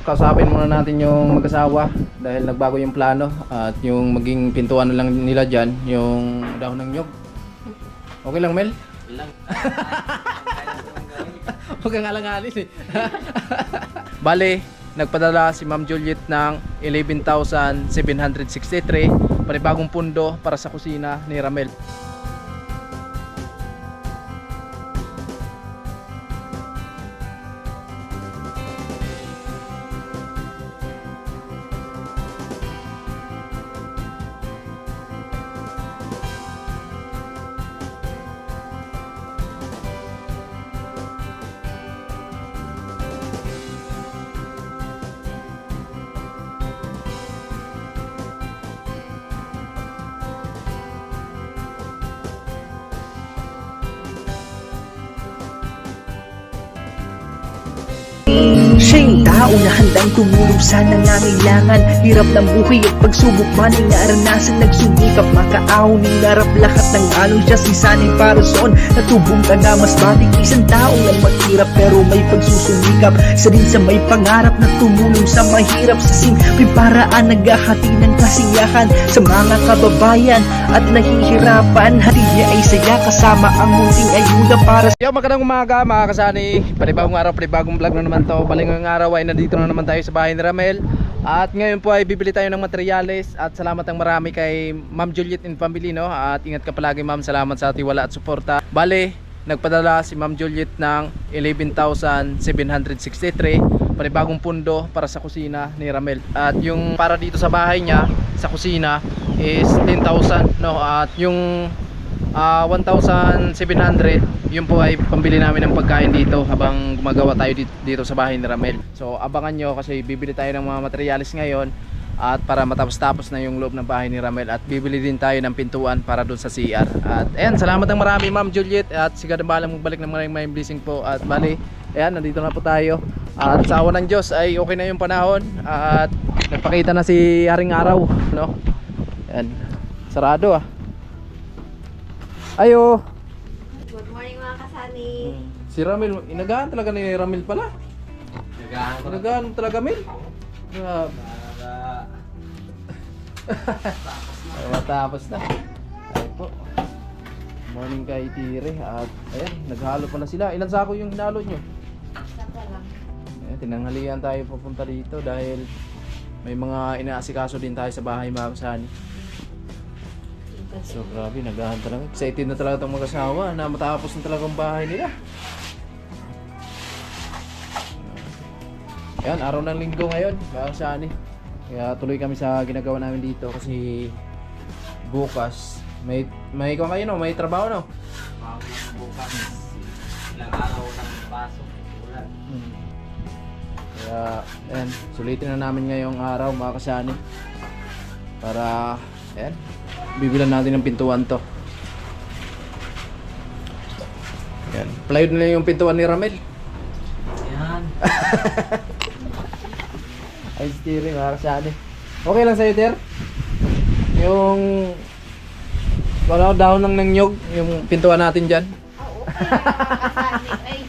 Kausapin muna natin yung mag-asawa dahil nagbago yung plano at yung maging pintuan na lang nila dyan, yung dahon ng nyog. Okay lang, Mel? Ilang. Huwag kang alanganin eh. Bale, nagpadala si Ma'am Juliet ng 11,763 panibagong pundo para sa kusina ni Ramel. Siya'y tao na handang tumulong sa nangangailangan. Hirap ng buhay at pagsubok man ay naranasan. Nagsumikap makaahon ng narap lahat ng alon siya. Sisanay para soon natubong ka na mas matik. Isang taong lang maghirap pero may pagsusumikap. Isa din sa may pangarap na tumulong sa mahirap. Sa simpleng paraan naghahati ng kasiyahan sa mga kababayan at nahihirapan. Hati niya ay saya kasama ang munting ayuda para sa... Yo, magandang umaga mga kasani. Panibagong araw, panibagong vlog na naman to. Baling ngayong araw ay nandito na naman tayo sa bahay ni Ramel. At ngayon po ay bibili tayo ng materyales. At salamat ang marami kay Ma'am Juliet and family, no? At ingat ka palagi, ma'am. Salamat sa tiwala at suporta. Bale, nagpadala si Ma'am Juliet ng 11,763 panibagong pundo para sa kusina ni Ramel. At yung para dito sa bahay niya, sa kusina is 10,000, no? At yung 1,700 yun po ay pambili namin ng pagkain dito habang gumagawa tayo dito sa bahay ni Ramel. So abangan nyo kasi bibili tayo ng mga materyales ngayon at para matapos-tapos na yung loob ng bahay ni Ramel. At bibili din tayo ng pintuan para doon sa CR. At ayan, salamat ng marami Ma'am Juliet. At sigad na balang magbalik ng maraming blessing po. At bali, ayan, nandito na po tayo. At sa awa ng Diyos ay okay na yung panahon. At nagpakita na si Haring Araw, no? Ayan, sarado ah. Ayo. Good morning mga kasani. Si Ramil, inagahan talaga ni Ramil pala. Inagahan talaga, Mil. Grabe. Ay, matapos na. Ay po. Morning kay Tire. At ayan, naghalo pala sila. Ilan sako yung hinalo nyo? Ayan, tinanghalian tayo pupunta dito dahil may mga inaasikaso din tayo sa bahay mga kasani. So grabe, nagahan talaga. Excited na talaga itong mag-asawa na matapos na talaga ang bahay nila. Ayan, araw ng linggo ngayon, mga kasani. Kaya tuloy kami sa ginagawa namin dito kasi bukas may kung kayo no, may trabaho no? Bukas. Ilang araw ng pasok. Ulan. Kaya, ayan, sulitin na namin ngayong araw mga kasani. Para, ayan, bibilan natin ng pintuan to. Ayan, plywood na yung pintuan ni Ramel. Yan. Ay, steering, mga kasani. Okay lang sa'yo, Ter? Yung wala dahon ng nyog, yung pintuan natin dyan. Oo, okay lang mga kasani. Ay,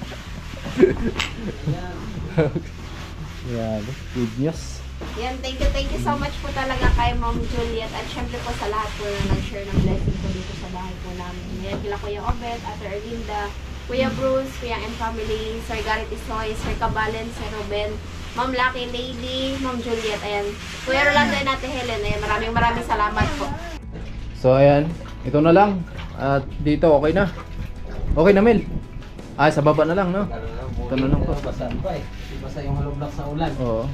Yan, good news. yan, thank you so much po talaga kay Ma'am Juliet at syempre po sa lahat po na nag-share ng blessing po dito sa bahay po namin. Yan kila Kuya Obed, Ate Erlinda, Kuya Bruce, Kuya and family, Sir Garrett Isoy, Sir Cabalen, Sir Ruben, Ma'am Lucky, Lady, Ma'am Juliet, ayan. Kuya Rolando and Ate Helen, ayan, maraming salamat po. So, ayan, ito na lang. At dito, okay na. Okay na, Mel. Ay, sa baba na lang, no? Ito na lang po. Basan pa eh. Basa yung hollow block sa ulan. Oo.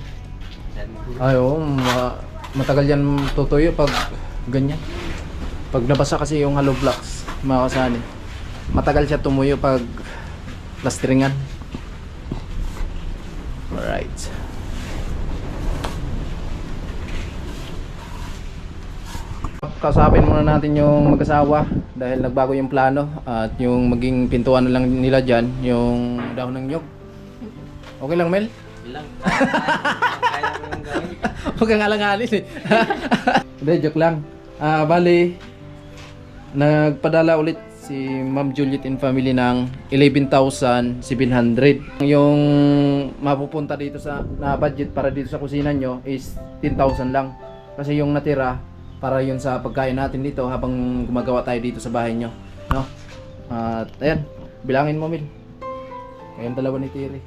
Ay, oo, matagal yan tutuyo pag ganyan. Pag nabasa kasi yung hollow blocks, mga kasani, matagal siya tumuyo pag plasteringan. Alright. Kausapin muna natin yung mag-asawa dahil nagbago yung plano at yung maging pintuan na lang nila dyan, yung dahon ng nyog. Okay lang, Mel? Ilang. Kaya ko yung gawin. Huwag kang alanganin eh. Hindi, joke lang. Bali, nagpadala ulit si Ma'am Juliet and family ng 11,700. Yung mapupunta dito sa na budget para dito sa kusina nyo is 10,000 lang. Kasi yung natira para yun sa pagkain natin dito habang gumagawa tayo dito sa bahay nyo. No? At ayan, bilangin mo, Mil. Kayong dalawa ni Tiri.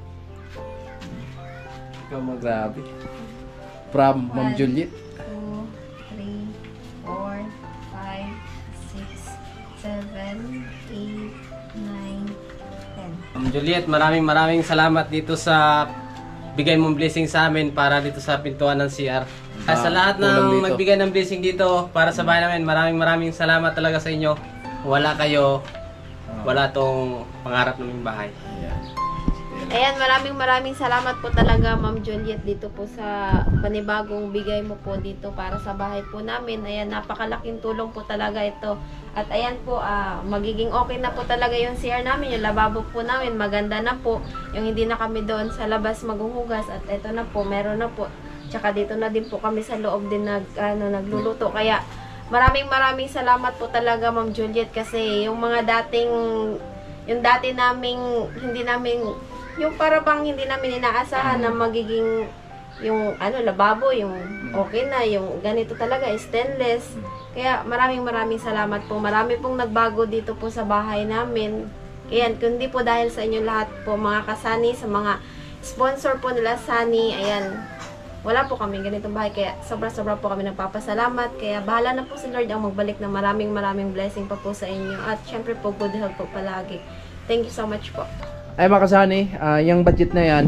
Ikaw grabe. From Ma'am Juliet. 2, 3, 4, 5, 6, 7, 8, 9, 10. Ma'am Juliet, maraming salamat dito sa bigay mong blessing sa amin para dito sa pintuan ng CR. Sa lahat tulong ng dito. nagbigay ng blessing dito para sa bahay namin, maraming salamat talaga sa inyo. Wala kayo, wala tong pangarap naming bahay. Ayan, maraming salamat po talaga Ma'am Juliet dito po sa panibagong bigay mo po dito para sa bahay po namin. Ayan, napakalaking tulong po talaga ito. At ayan po, magiging okay na po talaga yung CR namin, yung lababo po namin, maganda na po. Yung hindi na kami doon sa labas maghuhugas at ito na po, meron na po. Tsaka dito na din po kami sa loob din nagluluto. Kaya maraming salamat po talaga Ma'am Juliet kasi yung mga dati naming hindi namin yung para bang hindi namin inaasahan na magiging yung lababo, yung okay na, yung ganito talaga, stainless. Kaya maraming salamat po. Marami pong nagbago dito po sa bahay namin. Ayan, kundi po dahil sa inyo lahat po, mga kasani, sa mga sponsor po nila Sani, ayan, wala po kami ganitong bahay. Kaya sobra po kami nagpapasalamat. Kaya bahala na po si Lord ang magbalik ng maraming blessing pa po sa inyo. At syempre po, good health po palagi. Thank you so much po. Ay mga kasani, yung budget na yan,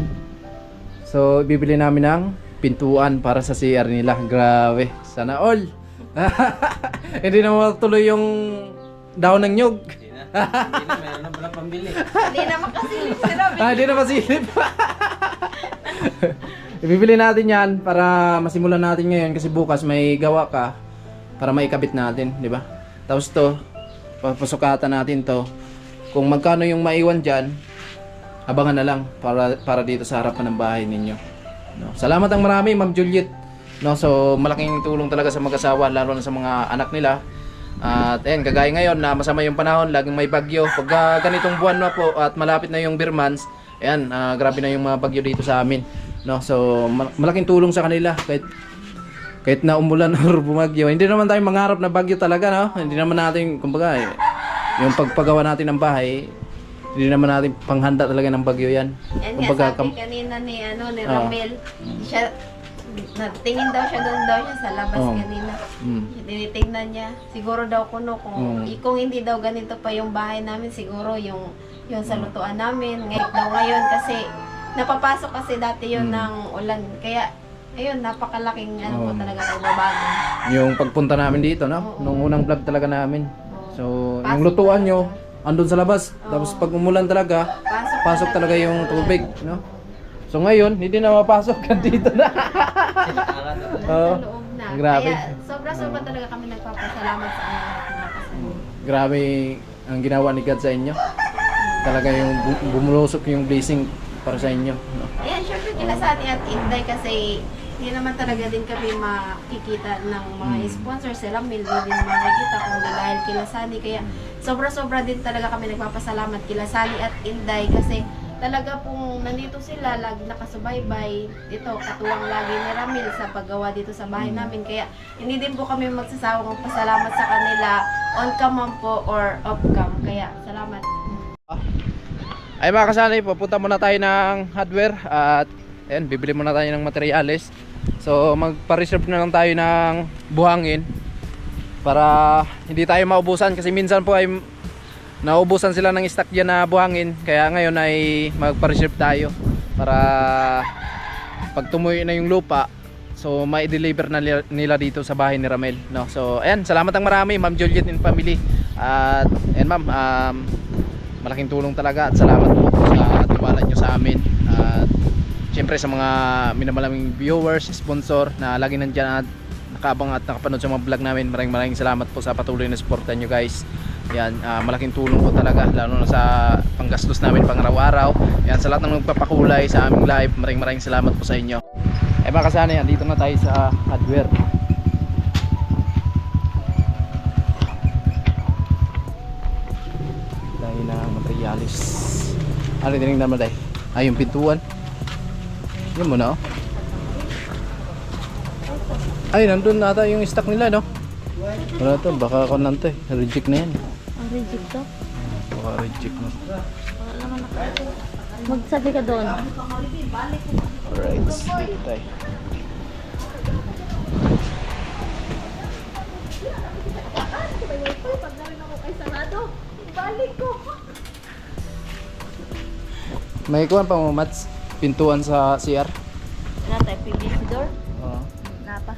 so bibili namin ng pintuan para sa CR nila. Grabe, sana all. Hindi na matuloy yung daon ng nyug. Hindi na, meron na pala pambili. Hindi na makasilip si Robin. Hindi na masilip. Ibibili natin yan para masimulan natin ngayon kasi bukas may gawa ka para maikabit natin, di ba? Tapos to, papasukatan natin to. Kung magkano yung maiwan dyan, abangan na lang para dito sa harapan ng bahay ninyo. No? Salamat ang marami, Ma'am Juliet. No, so malaking tulong talaga sa mag-asawa, lalo na sa mga anak nila. At ayan, kagaya ngayon na masama yung panahon, laging may bagyo. Pag ganitong buwan na po at malapit na yung beer months, ayan, grabe na yung mga bagyo dito sa amin. No, so malaking tulong sa kanila kahit na umulan or bumagyo. Hindi naman tayo mangarap na bagyo talaga, no? Hindi naman natin, kumbaga, yung pagpagawa natin ng bahay, hindi naman natin panghanda talaga ng bagyo yan. And nga, sabi kanina ni Ramel, siya, tingin daw siya sa labas kanina. Tinitingnan niya, siguro daw kung hindi daw ganito pa yung bahay namin, siguro yung sa lutuan namin. Ngayon kasi, napapasok kasi dati yun ng ulan. Kaya, ayun, napakalaking po talaga nagbabago. Yung pagpunta namin dito, no? Nung unang vlog talaga namin. So, yung lutuan nyo, andun sa labas. Tapos pag umulan talaga, pasok talaga yung tubig, no? So ngayon, hindi na mapasok dito na. Sa loob na. Grabe. Kaya sobra talaga kami nagpapasalamat sa mga kasama. Grabe ang ginawa ni God sa inyo. Talaga yung bumulusok yung blessing para sa inyo, no? Ayan, syempre kinasani at Inday kasi hindi naman talaga din kami makikita ng mga sponsors. Sila din makikita kung dahil kinasani. Kaya sobra din talaga kami nagpapasalamat kila Sally at Inday kasi talaga pong nandito sila, lagi nakasubaybay. Ito, katuwang lagi ni Ramil sa paggawa dito sa bahay namin. Kaya hindi din po kami magsasawang magpasalamat sa kanila on cam man po or off cam. Kaya salamat. Ay mga kasanay, pupunta muna tayo ng hardware at ayan, bibili muna tayo ng materyales. So magpa-reserve na lang tayo ng buhangin para hindi tayo maubusan kasi minsan po ay naubusan sila ng stock dyan na buhangin. Kaya ngayon ay magpa-reserve tayo para pag tumuyo na yung lupa, so mai-deliver na nila dito sa bahay ni Ramel, no? So ayan, salamat ang marami Ma'am Juliet and family. At ayan ma'am, malaking tulong talaga at salamat po sa tiwala nyo sa amin. At syempre sa mga minamalaming viewers, sponsor na lagi nandyan at nakabang at nakapanood sa mga vlog namin, maraming salamat po sa patuloy na suporta nyo guys. Yan, malaking tulong po talaga lalo na sa panggastos namin pang araw-araw. Yan, sa lahat ng nagpapakulay sa aming live, maraming salamat po sa inyo. Eh mga kasanay, andito na tayo sa hardware. bahay na materialis. Ano tinignan mo, Day? Ay, yung pintuan. Yun mo na, oh. Ay, nandun nata yung stock nila, no? Wala to, baka ako nante. Reject na yan. Ang reject to? Baka reject na. Wala naman ako. Magsabi ka doon. Alright, dito tayo. May kuwan pa mo, Mats? Pintuan sa CR? Wala tayo, PVC door. Oo. Napa.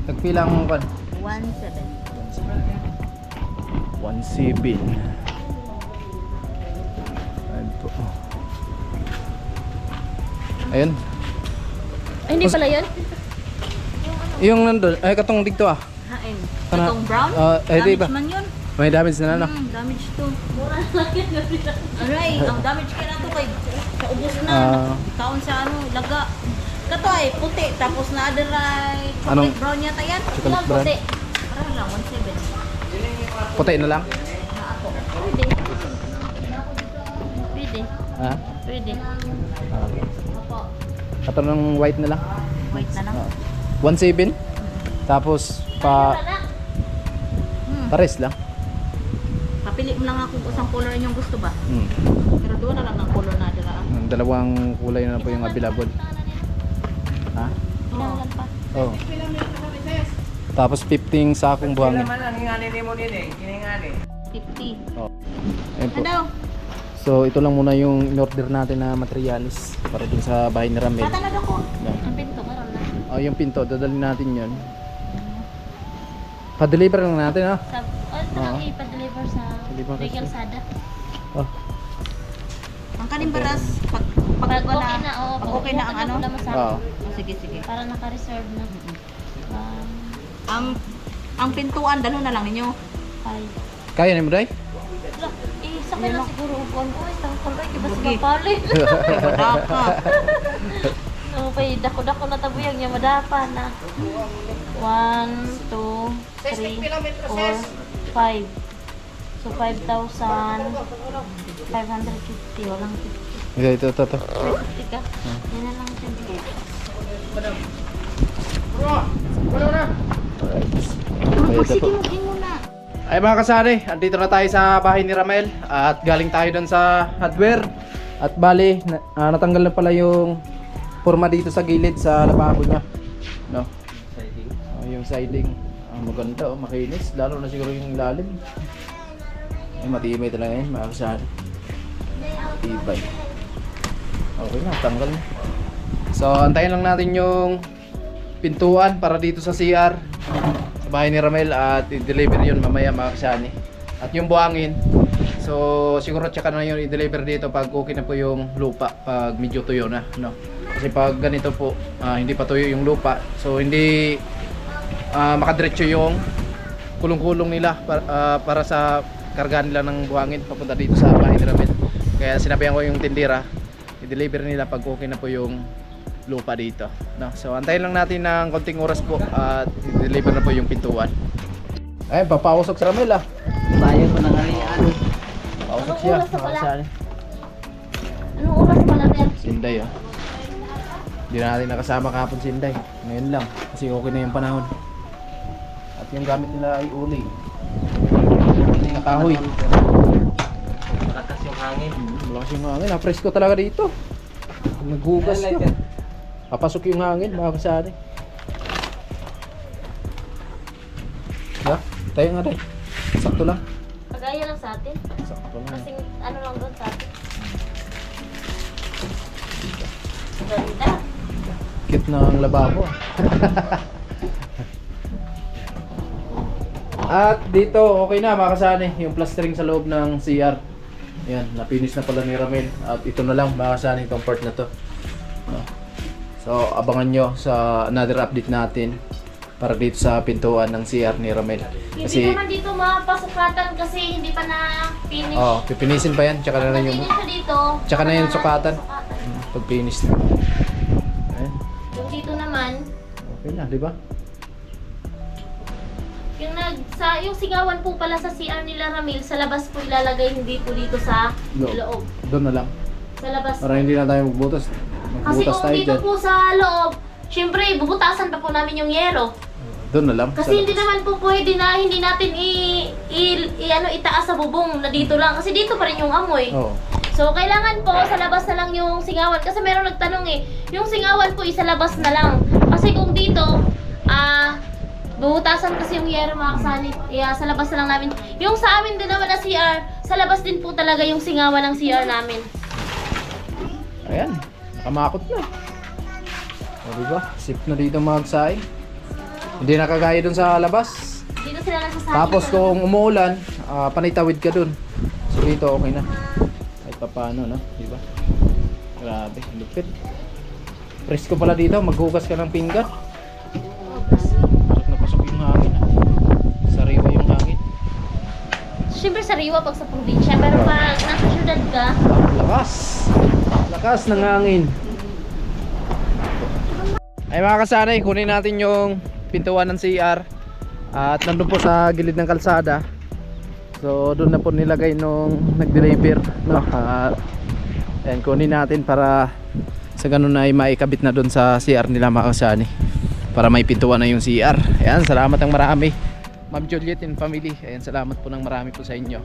Nagpilang kuwan? 1.7. 1.7. Ayun po. Ayun. Ay, hindi pala yun? Yung nandun, ay katong dito ah. Hain. Kana- Itong brown? Ay, di ba? Damage man yun. May damage na no? Damage to. Mura lang yan. Aray, ang damage kaya na to kay kaubos na. Ah. Kaon sa ano, laga. Kato ay puti, tapos na aderay Anong- chocolate brown yata yan. Chocolate Ilang brown? puti? Parang lang, 1.7. Puti na lang? Na ako. Pwede. Pwede. Ha? Pwede. Opo. Katong white na lang? Wait na lang. 1.7? Tapos pa pares lang? Papili mo lang ako kung isang color yung gusto ba? Hmm. Pero doon na lang ang color na dira. Ang dalawang kulay na po yung available. Ha? Ilangan pa. Oh. Tapos 15 sakong buhangin. 50. Oh. Ayun po. Ano? So ito lang muna yung in-order natin na materialis para dun sa bahay ni Ramel. Tatala ko. Yan. Ang pinto meron na. Oh, yung pinto, dadalhin natin yun. Pa-deliver lang natin, ha? Sa ito lang Oo. ipa-deliver sa Deliver kasi. Regal Sada. Oh. Ang kalimbaras pag Pag okay na, oo. pag okay na ang ano? Wala mo sa Oo. Oh, sige sige. Para naka-reserve na. Ang pintuan dalo na lang ninyo. Ay. Kaya ni mo, Day? Wala. Sakay na siguro upuan ko. Isang kalay. Di ba sa Sige. mapalit? Madapa. Oo, pay. Dako-dako na tabuyang niya. Madapa na. 1, 2, 3, 4, 5. So, 5,550. Walang 50. Ito. 50 ka. Yan na lang dyan. Alright. Sige mo muna. Ay mga kasari, andito na tayo sa bahay ni Ramel at galing tayo doon sa hardware at bali natanggal na pala yung forma dito sa gilid sa lababo niya, no? Yung siding, maganda, makinis, lalo na siguro yung ilalim. Ay matibay talaga yan mga kasari, matibay. Okay na, tanggal na. So antayin lang natin yung pintuan para dito sa CR bahay ni Ramel at i-deliver yun mamaya mga kasani. At yung buhangin, so siguro tsaka na yun i-deliver dito pag okay na po yung lupa, pag medyo tuyo na, no? Kasi pag ganito po, hindi pa tuyo yung lupa, so hindi makadiretso yung kulong-kulong nila para sa kargaan nila ng buhangin papunta dito sa bahay ni Ramel. Kaya sinabihan ko yung tindera, i-deliver nila pag okay na po yung lupa dito, no? So antayin lang natin ng konting oras po at i-deliver na po yung pintuan. Ay, papausok si Ramel ah. Bayan mo ng halian. Pausok siya. Anong oras na pala? Nakasali. Anong oras pala rin? Sinday ah. Hindi na natin nakasama kahapon si Inday. Ngayon lang kasi okay na yung panahon. At yung gamit nila ay uli. Kahoy. Malakas yung hangin. Malakas yung hangin. Presko talaga dito. Naghugas ka. Papasok yung hangin, mga kasari. Ha? Tayo nga tayo. Sakto lang. Pagaya lang sa atin. Sakto lang. Kasing ano lang doon sa atin. Ganda. Cute na ang lababo. At dito, okay na mga kasani. Yung plastering sa loob ng CR. Ayan, napinis na pala ni Ramel. At ito na lang mga kasani, itong part na to. No? So, abangan nyo sa another update natin para dito sa pintuan ng CR ni Ramel. Hindi Kasi, naman dito mapasukatan kasi hindi pa na-finish. oh, pipinisin pa yan. Tsaka na rin yung, Pag-finish na dito. tsaka na yung saka sukatan. sukatan. Pag finish na. Ayan, Yung dito naman, okay na, di ba? Yung sigawan po pala sa CR nila Ramil, sa labas po ilalagay, hindi po dito sa loob. Doon na lang. Sa labas. Para hindi na tayo magbutas. Kasi Magbutas kung tayo dito dyan. po sa loob, syempre bubutasan pa po namin yung yero. Doon na lang. Kasi hindi naman po pwede na hindi natin itaas sa bubong na dito lang. Kasi dito pa rin yung amoy. Oo. So, kailangan po sa labas na lang yung singawan. Kasi meron nagtanong yung singawan po isa labas na lang. Kasi kung dito, bubutasan kasi yung yero mga kasani. Sa labas na lang namin. Yung sa amin din naman na CR, sa labas din po talaga yung singawan ng CR namin. Ayan. Nakamakot na. O diba? Sip na dito magsaing. Hindi nakagaya dun sa labas. Dito sila nasasabi. Tapos kung umuulan, panitawid ka dun. So dito okay na. Kahit pa paano, no? Diba? Grabe, lupit. Presko pala dito, maghugas ka ng pinggan. Pasok na pasok yung hangin. Sariwa yung hangin. Siyempre sariwa pag sa probinsya. Pero pag nasa syudad ka, Lakas! Lakas ng hangin. Ay mga kasanay, kunin natin yung pintuan ng CR. At nandun po sa gilid ng kalsada. So doon na po nilagay nung nag-deliver, no? Ayan, kunin natin para sa ganun ay maikabit na doon sa CR nila mga kasani. Para may pintuan na yung CR. Ayan, salamat ng marami Ma'am Juliet and family. Ayan, salamat po ng marami po sa inyo.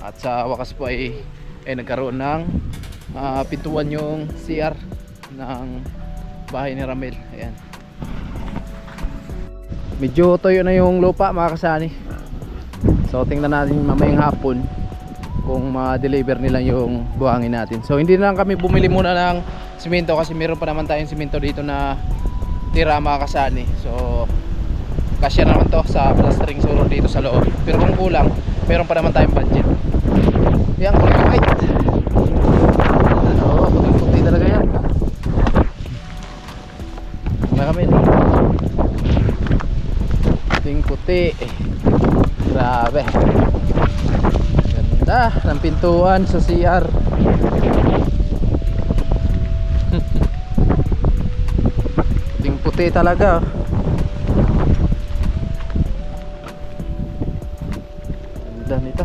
At sa wakas po ay nagkaroon ng pintuan yung CR ng bahay ni Ramel. Ayan. Medyo toyo na yung lupa mga kasani. So tingnan natin mamayang hapon kung ma-deliver nila yung buhangin natin. So hindi na lang kami bumili muna ng simento kasi meron pa naman tayong simento dito na tira mga kasani. So kasya naman to sa plastering sulod dito sa loob. Pero kung kulang, meron pa naman tayong budget. Yan, kulay white. Oo, puti talaga yan. Ano kami? Puting puti. Grabe. Ganda ng pintuan sa CR. Puting puti talaga. Ganda nito.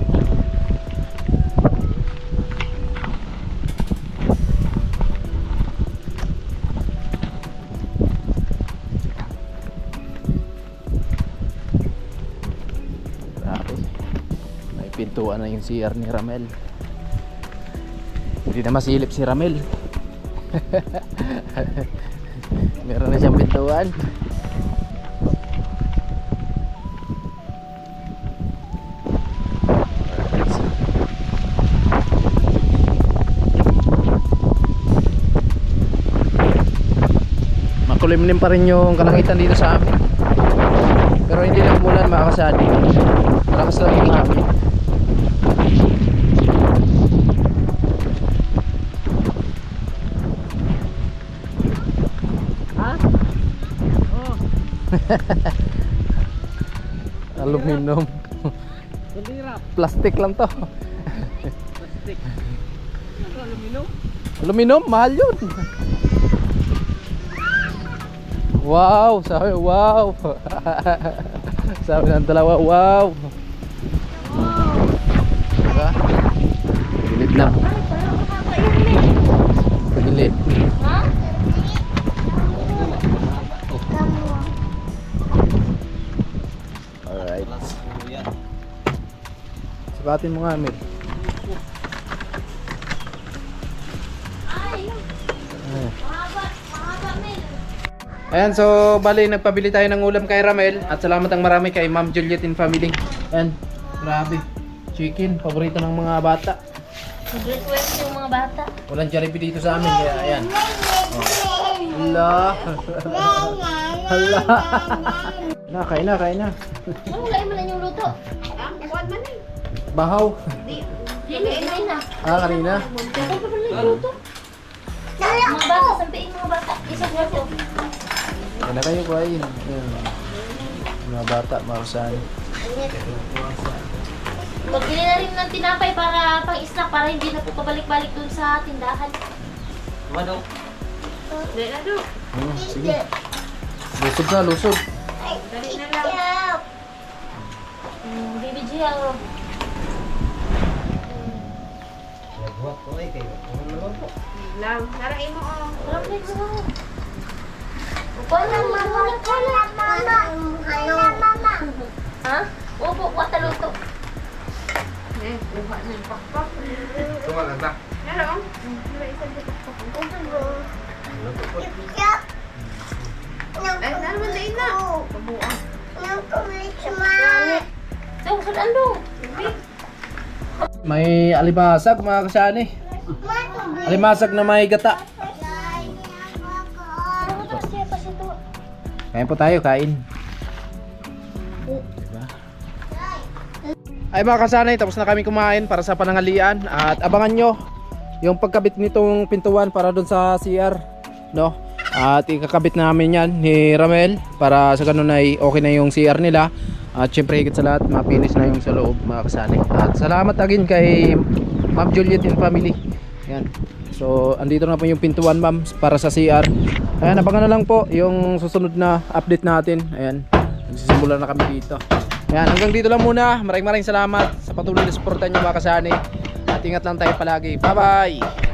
Pintuan na yung CR ni Ramel. Hindi na masilip si Ramel. Meron na siyang pintuan. Makulimlim pa rin yung kalangitan dito sa amin. Pero hindi na umulan mga kasani. Malakas lang yung hangin. Aluminum. Plastic lang to. Plastic. Aluminum? Aluminum, mahal yun. Wow, sabi wow. Sabi ng dalawa, wow. Diba? Gilid lang. Gilid. ha? Alright. Sukatin mo nga, Amir. Ay, mahaba, Mel. Ayan, so bali nagpabili tayo ng ulam kay Ramel. At salamat ang marami kay Ma'am Juliet and family. Ayan, grabe. Chicken, paborito ng mga bata. Nag-request yung mga bata. Walang Jollibee dito sa amin, kaya ayan. Hala. Hala. Na, kain na, kain na. Ano, wala mo lang yung luto. Bahaw. Hindi na. Kanina. Kaya pa pala yung luto. Mga bata, sampiin mga bata. Isang luto. Kaya na kayo kuhain. Ayan. Mga bata, marusahan. Magbili na rin ng tinapay para pang-snack para hindi na po pabalik-balik dun sa tindahan. Ano? Hindi na do. Sige. Lusog na, lusog. Dali na lang. Baby G, ako. Nagbuhat ko eh, kayo. Ano naman po? Lang, laray mo oh. Walang plate mo. Wala, mama. Ha? Opo, wataluto. Eh, buha na yung pakpak. Tumaganda. Laro, oh. Laro, isang di pakpak. Ay, naman na ina. Pabuang. So, sudan dong. May alimasag mga kasani. Alimasag na may gata. Kain po tayo, kain. Diba? Ay mga kasanay, tapos na kami kumain para sa panangalian. At abangan nyo yung pagkabit nitong pintuan para doon sa CR, no? At ikakabit namin yan ni Ramel para sa ganun ay okay na yung CR nila. At syempre higit sa lahat, mapinis na yung sa loob mga kasanay. At salamat again kay Ma'am Juliet and family. Yan. So andito na po yung pintuan ma'am para sa CR. Ayan, abangan na lang po yung susunod na update natin. Ayan, nagsisimula na kami dito. Ayan, hanggang dito lang muna. Maraming salamat sa patuloy na suporta nyo mga kasani. At ingat lang tayo palagi. Bye bye!